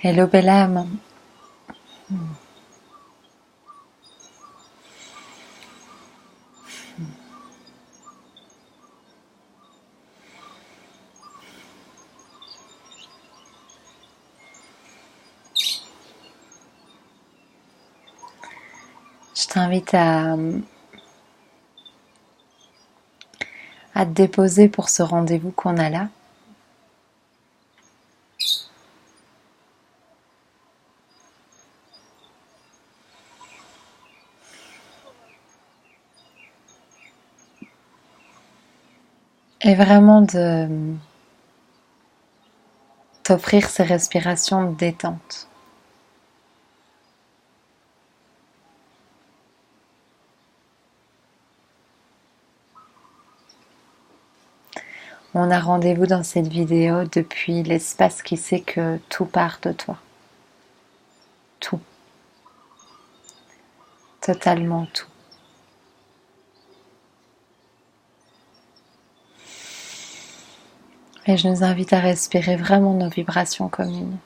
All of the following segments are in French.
Hello belle âme. Je t'invite à te déposer pour ce rendez-vous qu'on a là. Et vraiment de t'offrir ces respirations de détente. On a rendez-vous dans cette vidéo depuis l'espace qui sait que tout part de toi. Tout. Totalement tout. Et je nous invite à respirer vraiment nos vibrations communes.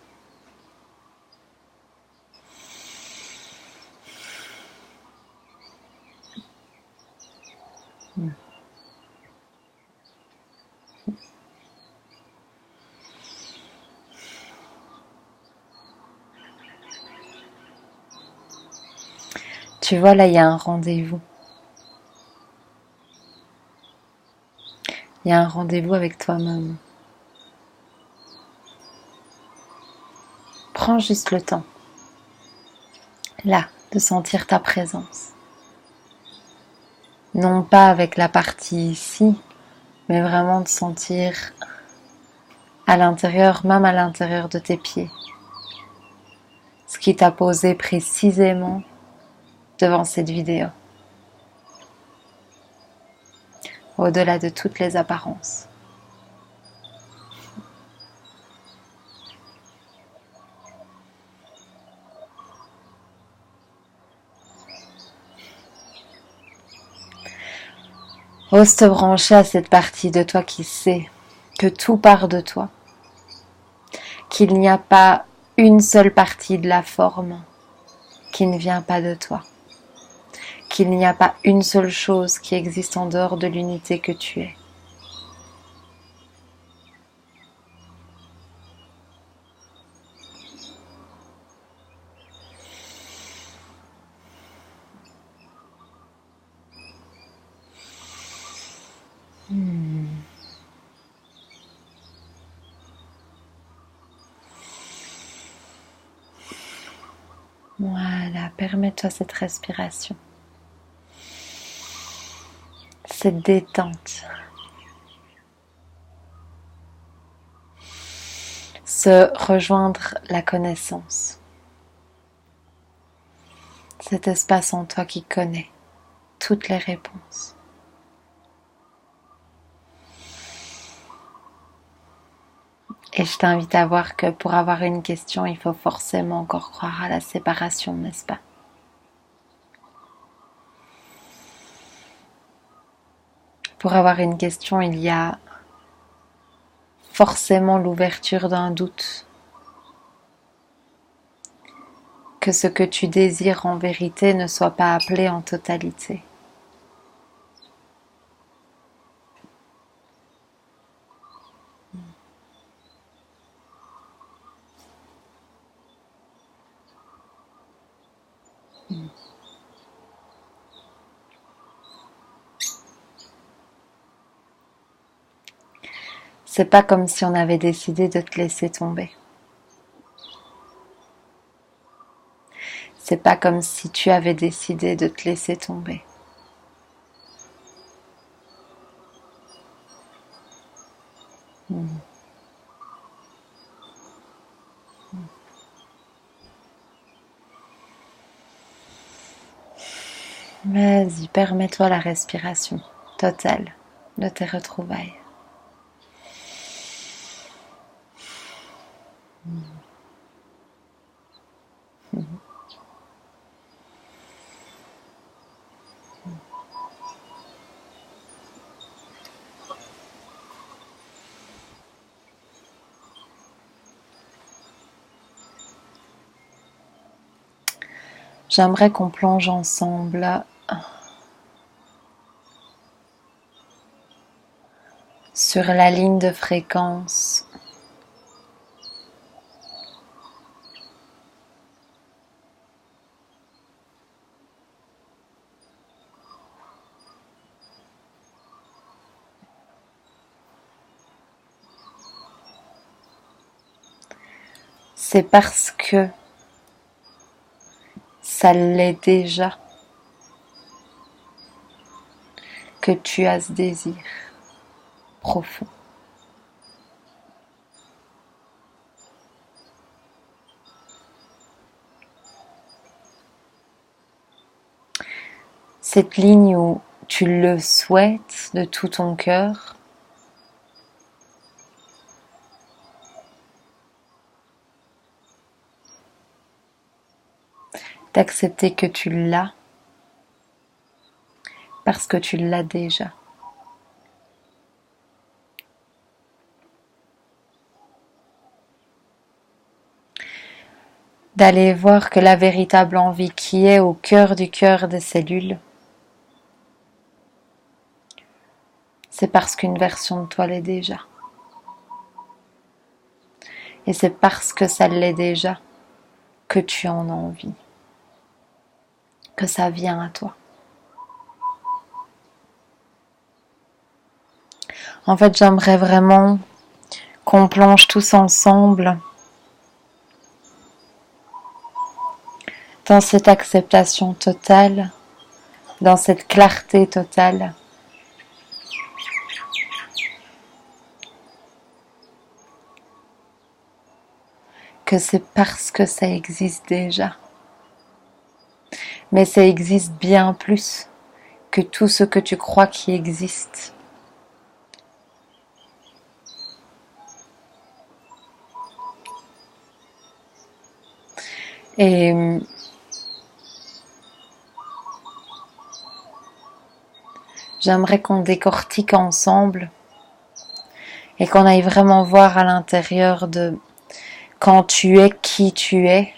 Tu vois, là, il y a un rendez-vous. Il y a un rendez-vous avec toi-même. Prends juste le temps, là, de sentir ta présence. Non pas avec la partie ici, mais vraiment de sentir à l'intérieur, même à l'intérieur de tes pieds, ce qui t'a posé précisément devant cette vidéo, au-delà de toutes les apparences. Ose te brancher à cette partie de toi qui sait que tout part de toi, qu'il n'y a pas une seule partie de la forme qui ne vient pas de toi, qu'il n'y a pas une seule chose qui existe en dehors de l'unité que tu es. Voilà, permets-toi cette respiration, cette détente, se rejoindre la connaissance, cet espace en toi qui connaît toutes les réponses. Et je t'invite à voir que pour avoir une question, il faut forcément encore croire à la séparation, n'est-ce pas? Pour avoir une question, il y a forcément l'ouverture d'un doute. Que ce que tu désires en vérité ne soit pas appelé en totalité. C'est pas comme si on avait décidé de te laisser tomber. C'est pas comme si tu avais décidé de te laisser tomber. Vas-y, permets-toi la respiration totale de tes retrouvailles. J'aimerais qu'on plonge ensemble sur la ligne de fréquence c'est parce que ça l'est déjà que tu as ce désir profond. Cette ligne où tu le souhaites de tout ton cœur, d'accepter que tu l'as parce que tu l'as déjà. D'aller voir que la véritable envie qui est au cœur du cœur des cellules, c'est parce qu'une version de toi l'est déjà. Et c'est parce que ça l'est déjà que tu en as envie, que ça vient à toi. En fait, j'aimerais vraiment qu'on plonge tous ensemble dans cette acceptation totale, dans cette clarté totale. Que c'est parce que ça existe déjà. Mais ça existe bien plus que tout ce que tu crois qui existe. Et j'aimerais qu'on décortique ensemble et qu'on aille vraiment voir à l'intérieur de quand tu es qui tu es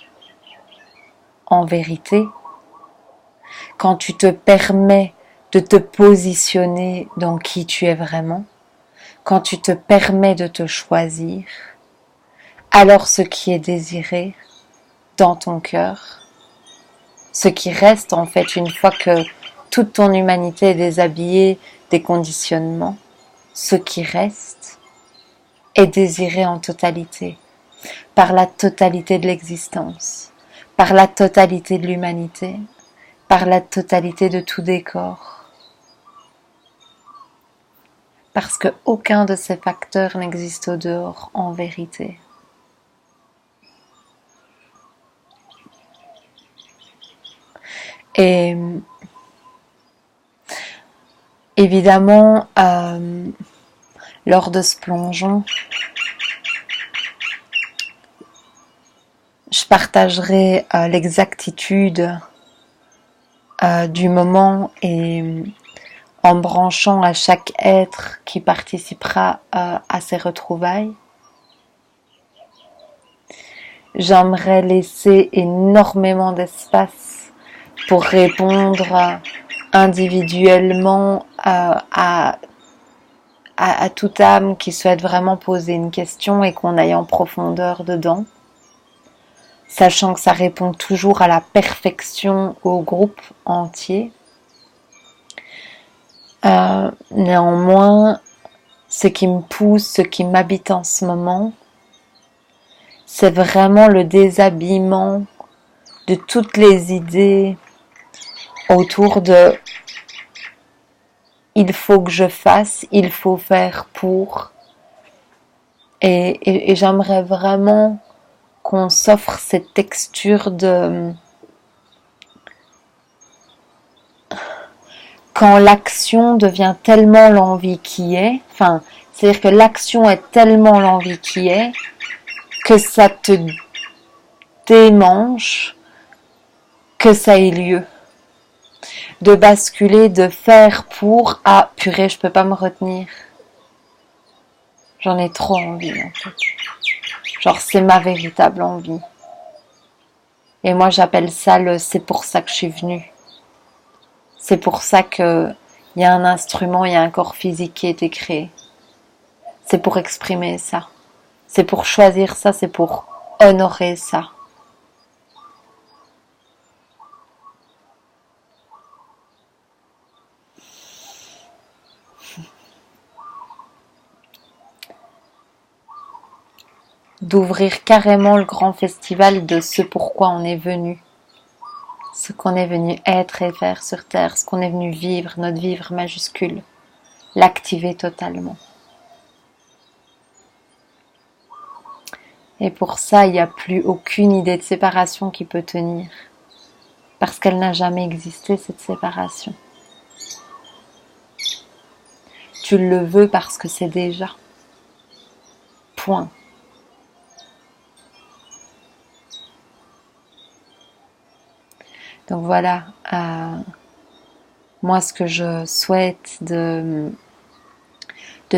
en vérité, quand tu te permets de te positionner dans qui tu es vraiment, quand tu te permets de te choisir, alors ce qui est désiré dans ton cœur, ce qui reste en fait une fois que toute ton humanité est déshabillée des conditionnements, ce qui reste est désiré en totalité, par la totalité de l'existence, par la totalité de l'humanité, par la totalité de tout décor. Parce qu'aucun de ces facteurs n'existe au dehors en vérité. Et évidemment, lors de ce plongeon, je partagerai l'exactitude du moment et en branchant à chaque être qui participera à ces retrouvailles. J'aimerais laisser énormément d'espace pour répondre individuellement à toute âme qui souhaite vraiment poser une question et qu'on aille en profondeur dedans, sachant que ça répond toujours à la perfection au groupe entier. Néanmoins, ce qui me pousse, ce qui m'habite en ce moment, c'est vraiment le déshabillement de toutes les idées autour de il faut que je fasse, il faut faire pour. Et j'aimerais vraiment qu'on s'offre cette texture de quand l'action devient tellement l'envie qui est, enfin, c'est-à-dire que l'action est tellement l'envie qui est, que ça te démange que ça ait lieu. De basculer, de faire pour, ah purée, je peux pas me retenir. J'en ai trop envie en fait. Genre c'est ma véritable envie. Et moi, j'appelle ça c'est pour ça que je suis venue. C'est pour ça que il y a un instrument, il y a un corps physique qui a été créé. C'est pour exprimer ça. C'est pour choisir ça, c'est pour honorer ça. D'ouvrir carrément le grand festival de ce pourquoi on est venu. Ce qu'on est venu être et faire sur Terre, ce qu'on est venu vivre, notre vivre majuscule. L'activer totalement. Et pour ça, il n'y a plus aucune idée de séparation qui peut tenir. Parce qu'elle n'a jamais existé, cette séparation. Tu le veux parce que c'est déjà. Point. Donc voilà, moi ce que je souhaite de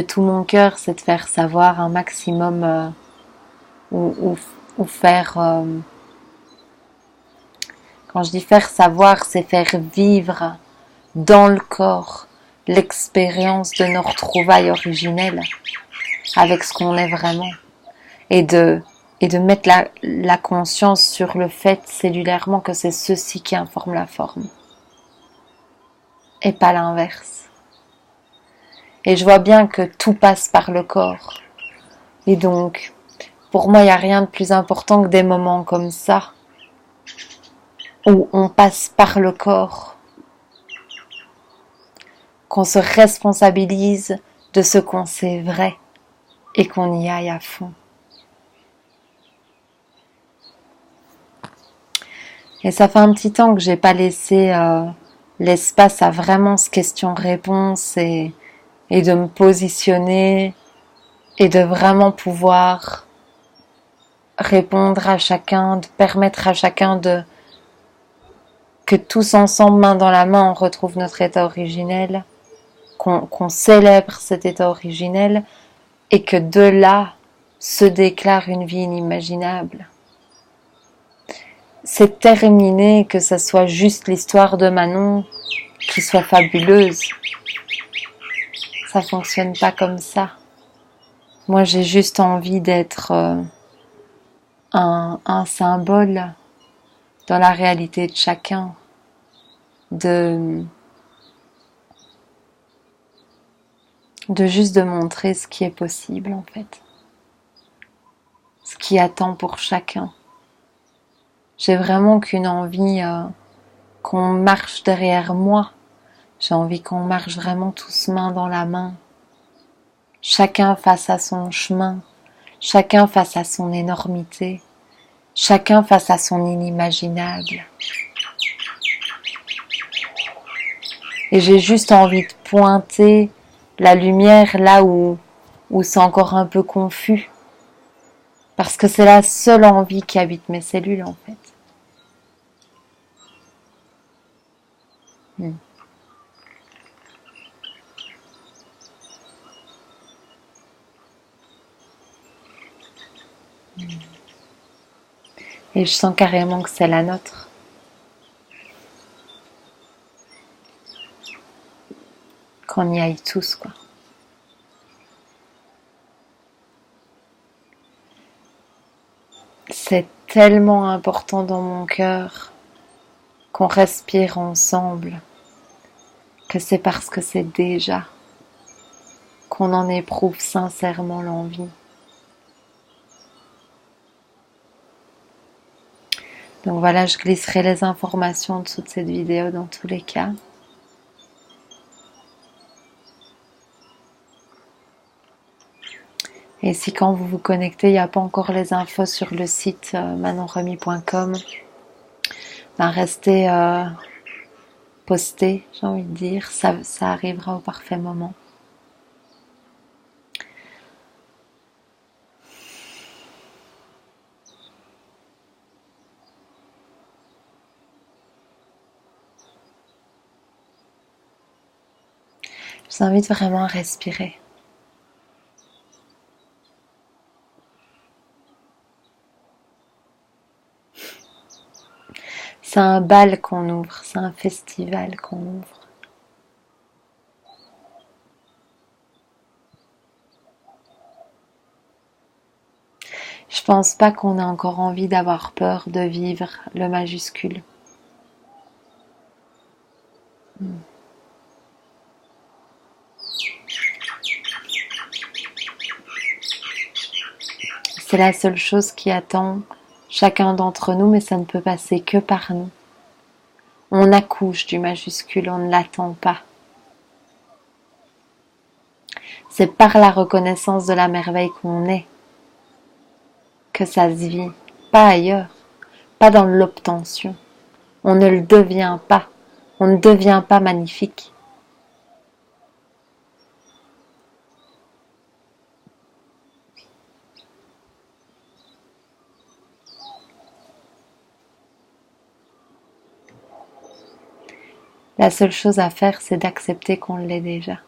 tout mon cœur, c'est de faire savoir un maximum ou faire... quand je dis faire savoir, c'est faire vivre dans le corps l'expérience de nos retrouvailles originelles avec ce qu'on est vraiment. Et de mettre la conscience sur le fait cellulairement que c'est ceci qui informe la forme. Et pas l'inverse. Et je vois bien que tout passe par le corps. Et donc, pour moi, il n'y a rien de plus important que des moments comme ça, où on passe par le corps, qu'on se responsabilise de ce qu'on sait vrai et qu'on y aille à fond. Et ça fait un petit temps que j'ai pas laissé l'espace à vraiment ce question-réponse et de me positionner et de vraiment pouvoir répondre à chacun, de permettre à chacun que tous ensemble, main dans la main, on retrouve notre état originel, qu'on célèbre cet état originel et que de là se déclare une vie inimaginable. C'est terminé que ça soit juste l'histoire de Manon qui soit fabuleuse. Ça fonctionne pas comme ça. Moi, j'ai juste envie d'être un symbole dans la réalité de chacun, de juste de montrer ce qui est possible en fait, ce qui attend pour chacun. J'ai vraiment qu'une envie qu'on marche derrière moi. J'ai envie qu'on marche vraiment tous main dans la main. Chacun face à son chemin. Chacun face à son énormité. Chacun face à son inimaginable. Et j'ai juste envie de pointer la lumière là où c'est encore un peu confus. Parce que c'est la seule envie qui habite mes cellules en fait. Et je sens carrément que c'est la nôtre. Qu'on y aille tous, quoi. C'est tellement important dans mon cœur qu'on respire ensemble, que c'est parce que c'est déjà qu'on en éprouve sincèrement l'envie. Donc voilà, je glisserai les informations en dessous de cette vidéo dans tous les cas. Et si quand vous vous connectez, il n'y a pas encore les infos sur le site manonremy.com, ben restez posté, j'ai envie de dire, ça arrivera au parfait moment. Je vous invite vraiment à respirer. C'est un bal qu'on ouvre, c'est un festival qu'on ouvre. Je pense pas qu'on ait encore envie d'avoir peur de vivre le majuscule. C'est la seule chose qui attend chacun d'entre nous, mais ça ne peut passer que par nous. On accouche du majuscule, on ne l'attend pas. C'est par la reconnaissance de la merveille qu'on est que ça se vit, pas ailleurs, pas dans l'obtention. On ne le devient pas, on ne devient pas magnifique. La seule chose à faire, c'est d'accepter qu'on l'est déjà.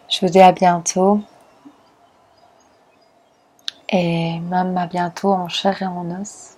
Je vous dis à bientôt et même à bientôt en chair et en os.